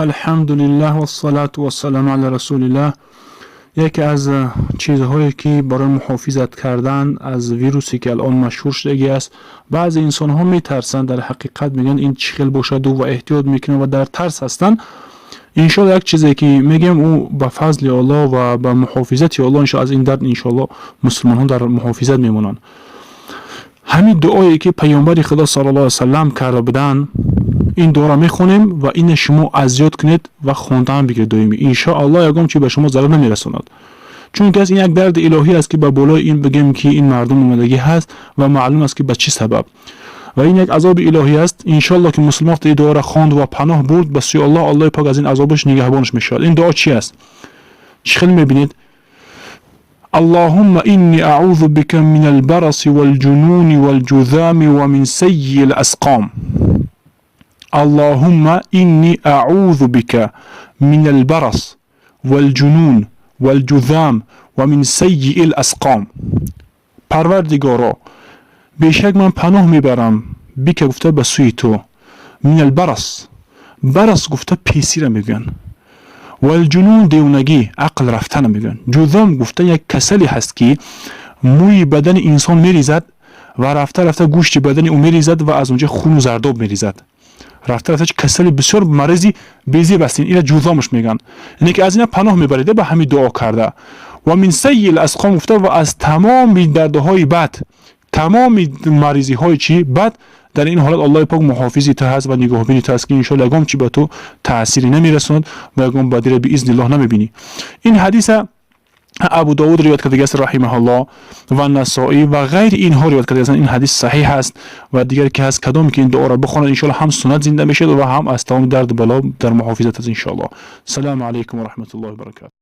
الحمد لله و الصلاة و السلام علی رسول الله. یکی از چیزهایی که برای محافظت کردن از ویروسی که الان مشهور شده است، بعضی انسان ها میترسن، در حقیقت میگن این چی خیلی باشد و احتیاط میکنن و در ترس هستن. انشالله یک چیزی که میگم او به فضل الله و به محافظت الله انشالله از این درد انشالله مسلمان ها در محافظت میمونن. همین دعایی که پیامبر خدا صلی الله علیه و سلم کرده بودن، این دعا را میخونیم و این شما اذیت کنید و خوندن بگیرید دائمی. ان شاء الله یگام چی به شما ضرر نمیرسوند، چون که این یک درد الهی است که به بالای این بگیم که این مردم اومدگی هست و معلوم است که به چه سبب، و این یک عذاب الهی است. ان شاء الله که مسلمان این دعا را خواند و پناه برد به سوی الله، الله پاک از این عذابش نگهبانش میشود. این دعا چی است؟ چخیل میبینید؟ اللهم إني أعوذ بك من البرص والجنون والجذام ومن سيء الأسقام. اللهم إني أعوذ بك من البرص والجنون والجذام ومن سيء الأسقام. پروردگارا بیشک من پناه میبرم بیک گفته به سوی تو، من البرص، برص گفته پیسی را میگن، والجنون دیونگی عقل رفتن میگن، جذام گفته یک کسلی هست که موی بدن انسان میریزد و رفته رفته گوشت بدن او میریزد و از اونجا خون و زرداب میریزد، رفته رفته کسلی بسیار مرضی بیزی بستین، اینا جذامش میگن. یعنی که از اینا پناه میبریده به همین دعا کرده. و من سیء الاسقام گفته و از تمام دردهای بد، تمام مریضی های چی بد، در این حالت الله پاک محافظی تو هست و نگاهبینی تو هست که ان شاء الله یگام چی به تو تأثیری نمیرسوند و یگام بدی به اذن الله نمیبینی. این حدیث ابو داود روایت کرده است رحمه الله و نسائی و غیر اینها روایت کرده است. این حدیث صحیح است و دیگر که هست کدام که این دعا را بخونند ان شاء الله هم سنت زنده میشه و هم از تمام درد بلا در محافظت است ان شاء الله. السلام علیکم و رحمت الله و برکاته.